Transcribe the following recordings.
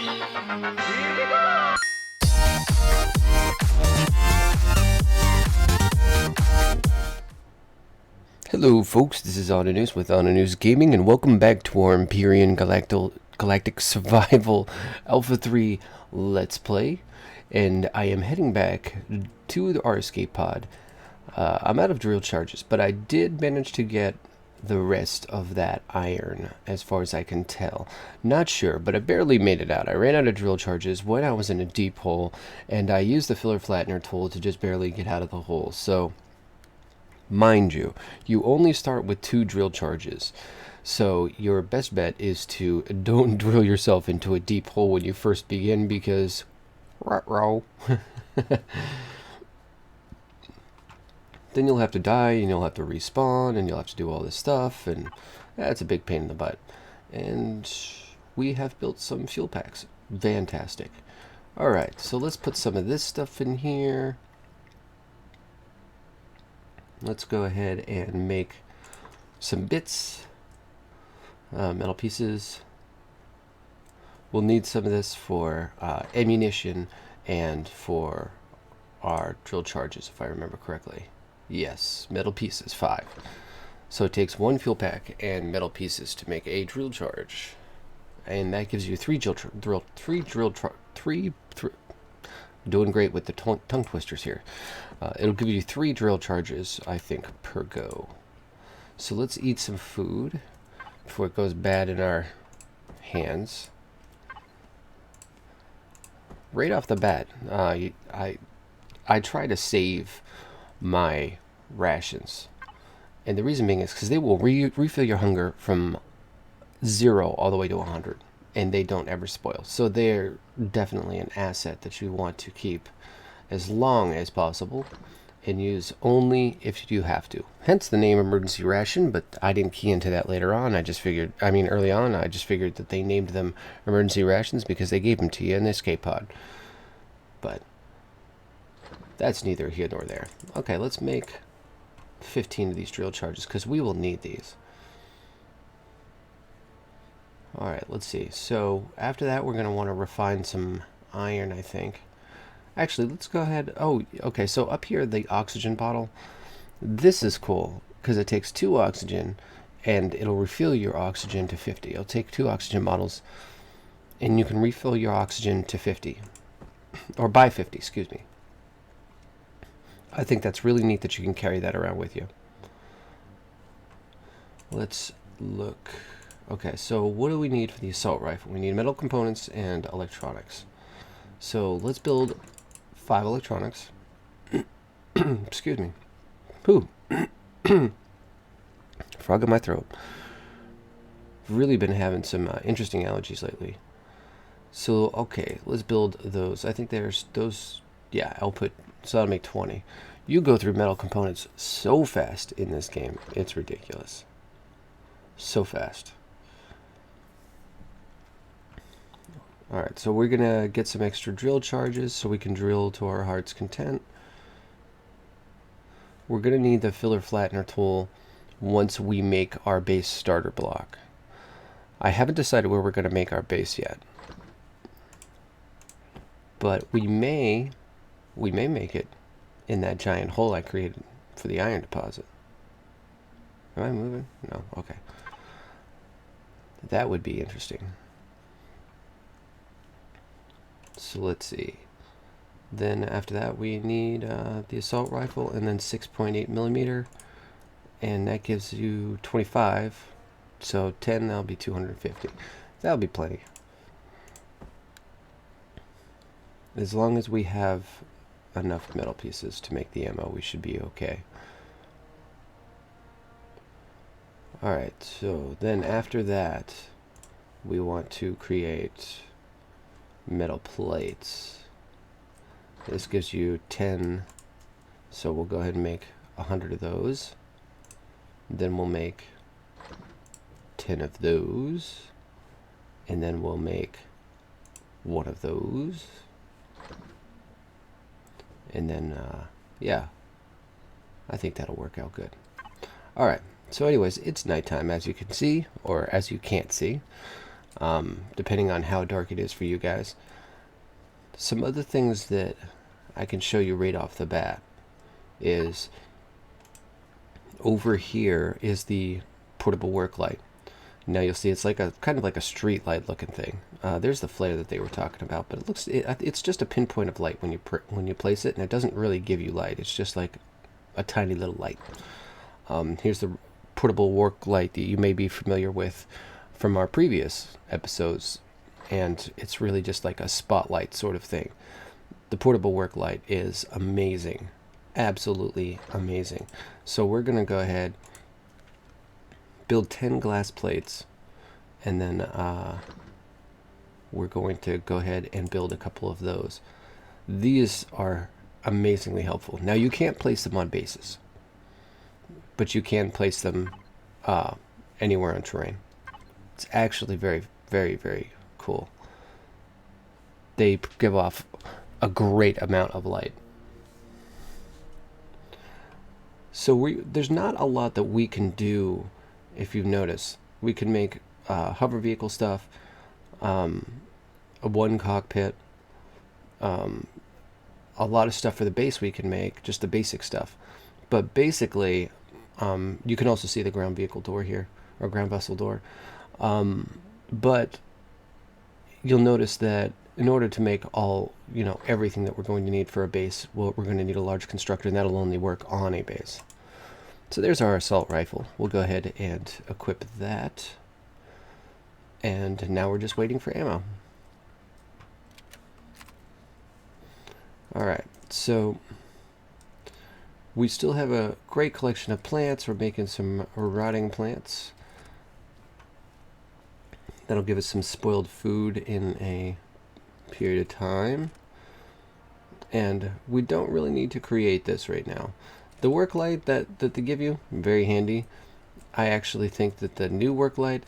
Hello folks, this is Oninous with Oninous Gaming, and welcome back to our Empyrion Galactic Survival Alpha 3 Let's Play. And I am heading back to our escape pod. I'm out of drill charges, but I did manage to get the rest of that iron, as far as I can tell. Not sure, but I barely made it out. I ran out of drill charges when I was in a deep hole, and I used the filler flattener tool to just barely get out of the hole. So, mind you, you only start with 2 drill charges. So your best bet is to don't drill yourself into a deep hole when you first begin, because then you'll have to die and you'll have to respawn and you'll have to do all this stuff, and that's a big pain in the butt. And we have built some fuel packs. Fantastic. Alright, so let's put some of this stuff in here. Let's go ahead and make some bits, metal pieces. We'll need some of this for ammunition and for our drill charges, if I remember correctly. Yes, metal pieces, 5. So it takes 1 fuel pack and metal pieces to make a drill charge, and that gives you 3 doing great with the tongue twisters here. It'll give you 3 drill charges, I think, per go. So let's eat some food before it goes bad in our hands. Right off the bat, I try to save my rations, and the reason being is because they will refill your hunger from 0 all the way to 100, and they don't ever spoil. So they're definitely an asset that you want to keep as long as possible and use only if you have to. Hence the name emergency ration, but I didn't key into that later on. Early on, I just figured that they named them emergency rations because they gave them to you in the escape pod. But that's neither here nor there. Okay, let's make 15 of these drill charges because we will need these. Alright, let's see. So after that, we're going to want to refine some iron, I think. Actually, let's go ahead. Oh, okay, so up here, the oxygen bottle. This is cool because it takes 2 oxygen and it'll refill your oxygen to 50. It'll take 2 oxygen bottles and you can refill your oxygen to 50. Or by 50, excuse me. I think that's really neat that you can carry that around with you. Let's look. Okay, so what do we need for the assault rifle? We need metal components and electronics. So let's build 5 electronics. Excuse me. Pooh. Frog in my throat. Really been having some interesting allergies lately. So, okay, let's build those. I think there's those, yeah, output. So that'll make 20. You go through metal components so fast in this game. It's ridiculous. So fast. Alright, so we're going to get some extra drill charges so we can drill to our heart's content. We're going to need the filler flattener tool once we make our base starter block. I haven't decided where we're going to make our base yet. But we may make it in that giant hole I created for the iron deposit. Am I moving? No, okay. That would be interesting. So let's see. Then after that we need the assault rifle and then 6.8 millimeter, and that gives you 25. So 10, that'll be 250. That'll be plenty. As long as we have enough metal pieces to make the ammo, we should be okay. Alright, so then after that, we want to create metal plates. This gives you 10, so we'll go ahead and make 100 of those. Then we'll make 10 of those, and then we'll make 1 of those. And then, yeah, I think that'll work out good. Alright, so anyways, it's nighttime, as you can see, or as you can't see. depending on how dark it is for you guys. Some other things that I can show you right off the bat is over here is the portable work light. Now you'll see it's like a kind of like a street light looking thing. There's the flare that they were talking about, but it's just a pinpoint of light when you place it, and it doesn't really give you light. It's just like a tiny little light. Here's the portable work light that you may be familiar with from our previous episodes, and it's really just like a spotlight sort of thing. The portable work light is amazing, absolutely amazing. So we're gonna go ahead, build 10 glass plates, and then we're going to go ahead and build a couple of those. These are amazingly helpful. Now you can't place them on bases, but you can place them anywhere on terrain. It's actually very, very, very cool. They give off a great amount of light. So there's not a lot that we can do. If you've noticed, we can make hover vehicle stuff, a one cockpit, a lot of stuff for the base we can make, just the basic stuff. But basically, you can also see the ground vehicle door here, or ground vessel door. But you'll notice that in order to make everything that we're going to need for a base, well, we're going to need a large constructor, and that'll only work on a base. So there's our assault rifle. We'll go ahead and equip that. And now we're just waiting for ammo. Alright, so we still have a great collection of plants. We're making some rotting plants. That'll give us some spoiled food in a period of time. And we don't really need to create this right now. The work light that they give you, very handy. I actually think that the new work light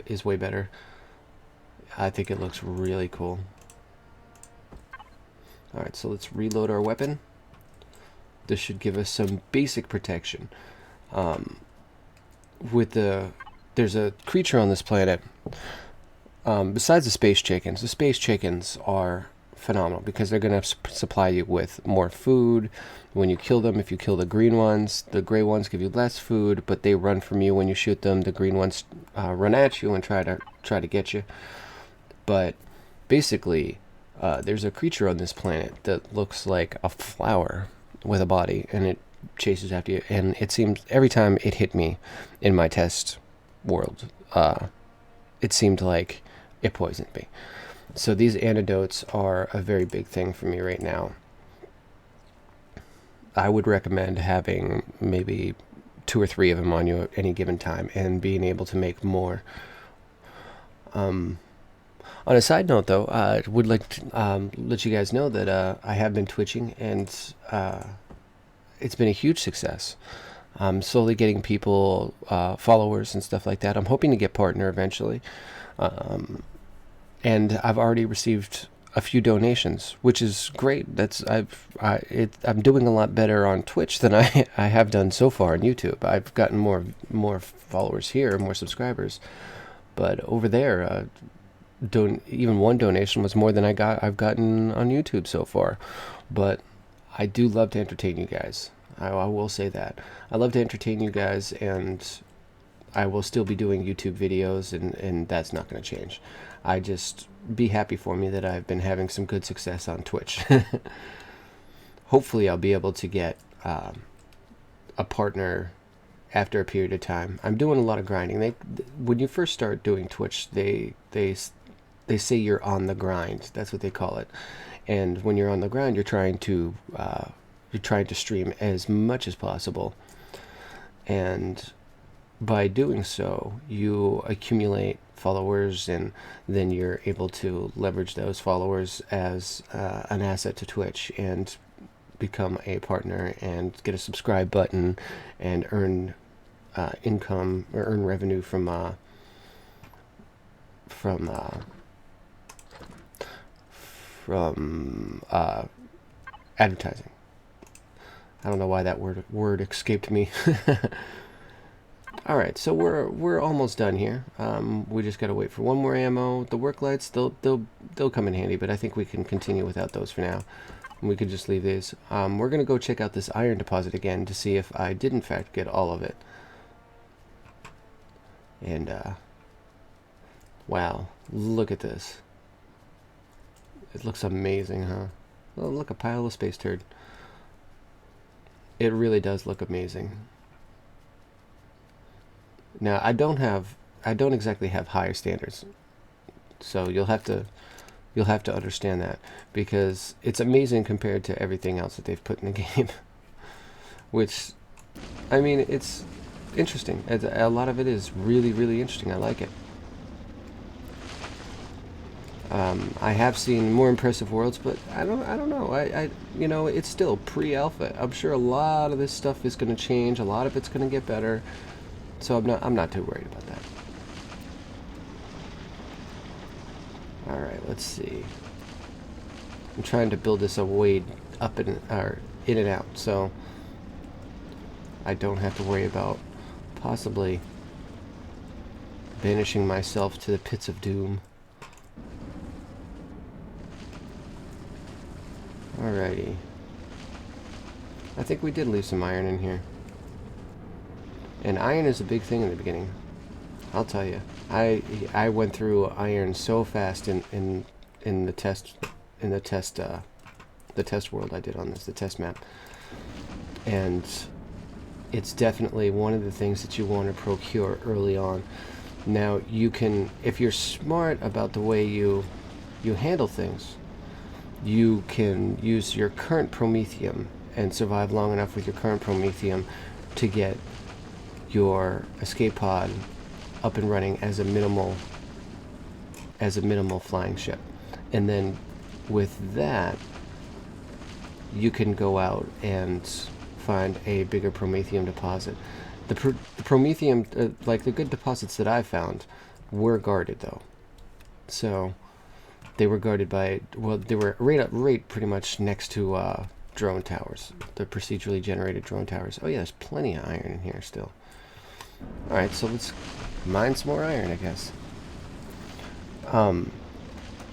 is way better. I think it looks really cool. Alright, so let's reload our weapon. This should give us some basic protection. There's a creature on this planet, besides the space chickens. The space chickens are phenomenal because they're going to supply you with more food when you kill them. If you kill the green ones, the gray ones give you less food, but they run from you when you shoot them. The green ones run at you and try to get you. But basically, there's a creature on this planet that looks like a flower with a body, and it chases after you. And it seems every time it hit me in my test world, it seemed like it poisoned me. So these antidotes are a very big thing for me right now. I would recommend having maybe 2 or 3 of them on you at any given time and being able to make more. On a side note, though, I would like to let you guys know that I have been twitching, and it's been a huge success. I'm slowly getting people, followers and stuff like that. I'm hoping to get partner eventually. And I've already received a few donations, which is great. I'm doing a lot better on Twitch than I have done so far on YouTube. I've gotten more followers here, more subscribers, but over there, even one donation was more than I've gotten on YouTube so far. But I do love to entertain you guys. I will say that I love to entertain you guys, and I will still be doing YouTube videos, and that's not going to change. I just be happy for me that I've been having some good success on Twitch. Hopefully I'll be able to get a partner after a period of time. I'm doing a lot of grinding. When you first start doing Twitch, they say you're on the grind. That's what they call it. And when you're on the grind, you're trying to stream as much as possible. And by doing so, you accumulate followers, and then you're able to leverage those followers as an asset to Twitch and become a partner and get a subscribe button and earn income or earn revenue from advertising. I don't know why that word escaped me. All right, so we're almost done here. We just gotta wait for one more ammo. The work lights, they'll come in handy, but I think we can continue without those for now. We could just leave these. We're gonna go check out this iron deposit again to see if I did in fact get all of it. And wow, look at this. It looks amazing, huh? Oh, look, a pile of space turd. It really does look amazing. Now, I don't exactly have higher standards, so you'll have to understand that, because it's amazing compared to everything else that they've put in the game. Which, I mean, it's interesting. A lot of it is really, really interesting. I like it. I have seen more impressive worlds, but I don't know. You know, it's still pre-alpha. I'm sure a lot of this stuff is going to change. A lot of it's going to get better. So I'm not too worried about that. All right, let's see. I'm trying to build this a way up and or in and out, so I don't have to worry about possibly banishing myself to the pits of doom. Alrighty. I think we did leave some iron in here. And iron is a big thing in the beginning. I'll tell you. I went through iron so fast in the test world I did on this, the test map. And it's definitely one of the things that you want to procure early on. Now, you can, if you're smart about the way you handle things, you can use your current promethium and survive long enough with your current promethium to get your escape pod up and running as a minimal flying ship. And then with that, you can go out and find a bigger promethium deposit. The promethium, like the good deposits that I found, were guarded though. So they were guarded by, well, they were right pretty much next to drone towers, the procedurally generated drone towers. Oh yeah, there's plenty of iron in here still. All right, so let's mine some more iron, I guess.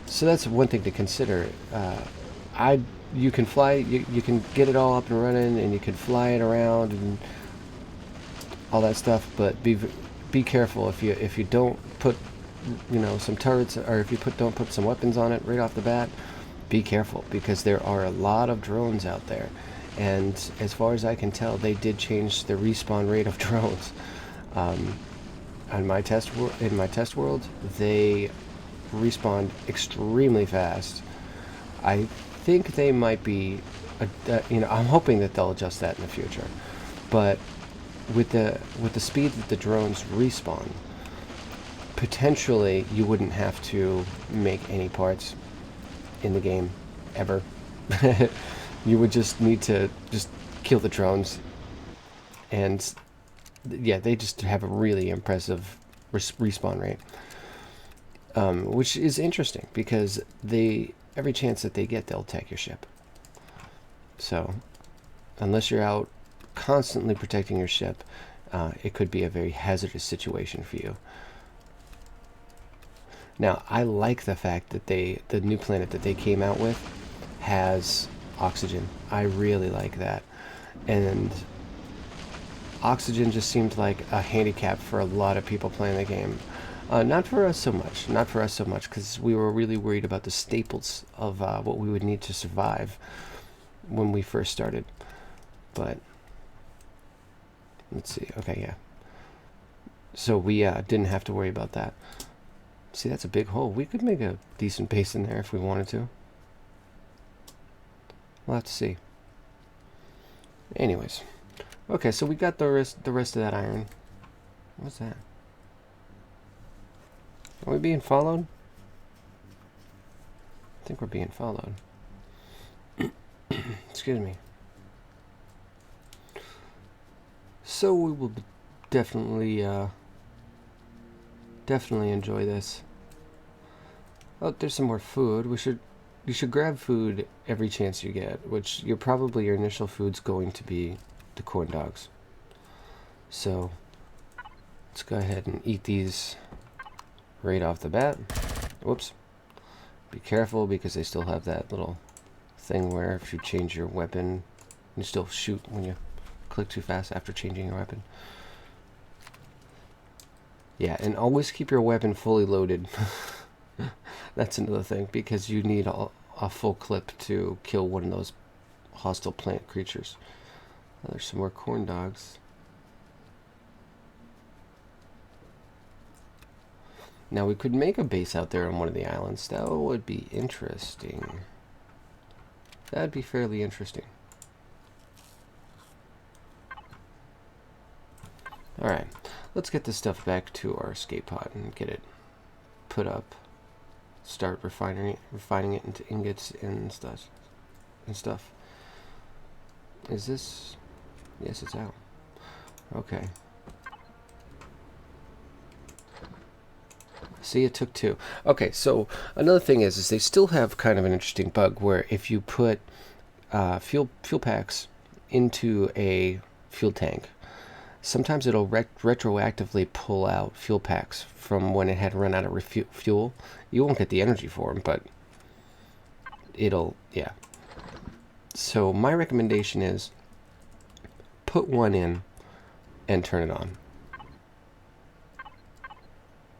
So that's one thing to consider. You can fly, you can get it all up and running, and you can fly it around and all that stuff. But be careful if you don't put, you know, some turrets, or if you don't put some weapons on it right off the bat. Be careful, because there are a lot of drones out there, and as far as I can tell, they did change the respawn rate of drones. In my test world, they respawned extremely fast. I think they might be, you know, I'm hoping that they'll adjust that in the future. But with the speed that the drones respawn, potentially you wouldn't have to make any parts in the game ever. You would just need to just kill the drones, and yeah, they just have a really impressive respawn rate, which is interesting, because every chance that they get, they'll attack your ship. So unless you're out constantly protecting your ship, it could be a very hazardous situation for you. Now, I like the fact that the new planet that they came out with has oxygen. I really like that. And oxygen just seemed like a handicap for a lot of people playing the game. Not for us so much. Not for us so much, because we were really worried about the staples of what we would need to survive when we first started. But let's see. Okay, yeah. So we didn't have to worry about that. See, that's a big hole. We could make a decent base in there if we wanted to. We'll have to see. Anyways. Okay, so we got the rest of that iron. What's that? Are we being followed? I think we're being followed. Excuse me. So we will definitely enjoy this. Oh, there's some more food. You should grab food every chance you get, which your initial food's going to be the corn dogs. So Let's go ahead and eat these right off the bat. Whoops. Be careful because they still have that little thing where if you change your weapon, you still shoot when you click too fast after changing your weapon. Yeah, and always keep your weapon fully loaded. That's another thing, because you need a full clip to kill one of those hostile plant creatures. Oh, there's some more corn dogs. Now we could make a base out there on one of the islands. That would be interesting. That'd be fairly interesting. Alright, let's get this stuff back to our escape pod and get it put up. Start refining it into ingots and stuff. Is this... Yes, it's out. Okay. See, it took 2. Okay, so another thing is they still have kind of an interesting bug where if you put fuel packs into a fuel tank, sometimes it'll retroactively pull out fuel packs from when it had run out of fuel. You won't get the energy for them, but it'll, yeah. So my recommendation is put one in and turn it on.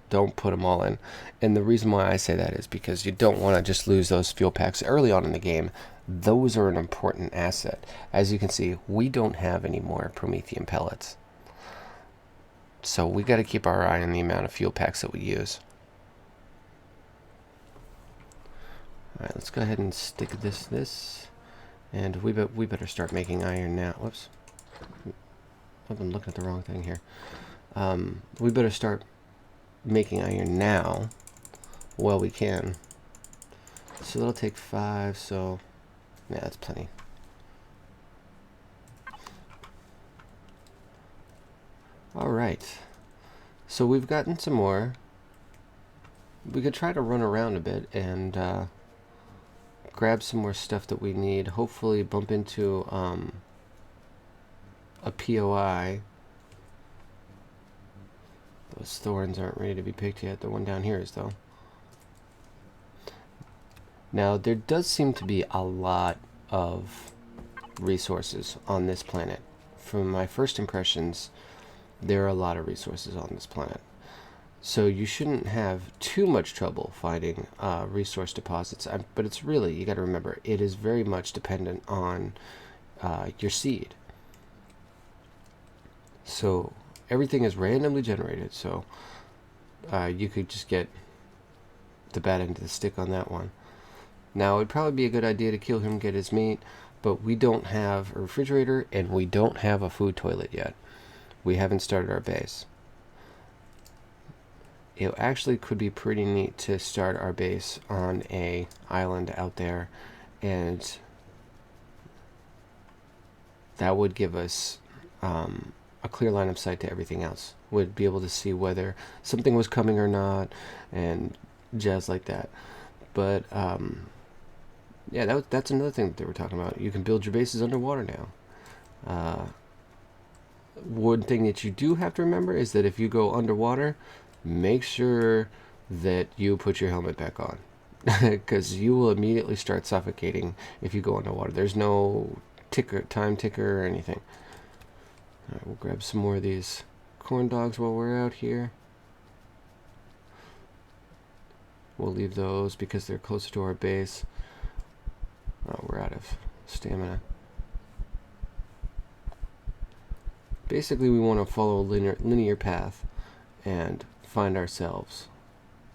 Don't put them all in. And the reason why I say that is because you don't want to just lose those fuel packs early on in the game. Those are an important asset. As you can see, we don't have any more Promethean pellets. So we got to keep our eye on the amount of fuel packs that we use. Alright, let's go ahead and stick this. And we better start making iron now. Whoops. I'm looking at the wrong thing here. We better start making iron now while we can. So that'll take 5, so yeah, that's plenty. Alright, so we've gotten some more. We could try to run around a bit and grab some more stuff that we need. Hopefully bump into a POI. Those thorns aren't ready to be picked yet. The one down here is, though. Now, there does seem to be a lot of resources on this planet. From my first impressions, there are a lot of resources on this planet. So you shouldn't have too much trouble finding resource deposits. But it's really, you got to remember, it is very much dependent on your seed. So everything is randomly generated, so you could just get the bad end of the stick on that one. Now, it'd probably be a good idea to kill him, get his meat, but we don't have a refrigerator, and we don't have a food toilet yet. We haven't started our base. It actually could be pretty neat to start our base on a island out there, and that would give us a clear line of sight to everything else. Would be able to see whether something was coming or not, and jazz like that. But yeah, that's another thing that they were talking about. You can build your bases underwater now. One thing that you do have to remember is that if you go underwater, make sure that you put your helmet back on, because you will immediately start suffocating if you go underwater. There's no time ticker or anything. Alright, we'll grab some more of these corn dogs while we're out here. We'll leave those because they're closer to our base. Oh, we're out of stamina. Basically, we want to follow a linear path and find ourselves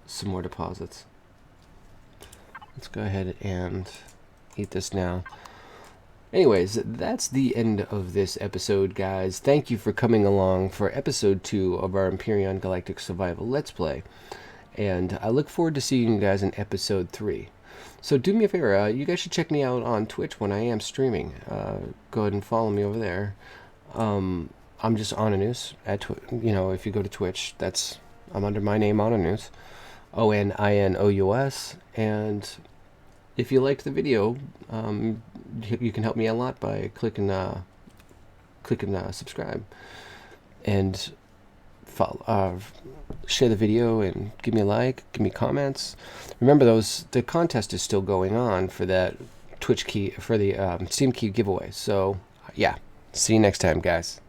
some more deposits. Let's go ahead and eat this now. Anyways, that's the end of this episode, guys. Thank you for coming along for episode 2 of our Empyrion Galactic Survival Let's Play. And I look forward to seeing you guys in episode 3. So do me a favor, you guys should check me out on Twitch when I am streaming. Go ahead and follow me over there. I'm just Oninous at if you go to Twitch, I'm under my name, Oninous, Oninous, and if you liked the video, you can help me a lot by clicking subscribe and share the video and give me a like, give me comments. Remember, the contest is still going on for that Twitch key, for the Steam key giveaway. So yeah, see you next time, guys.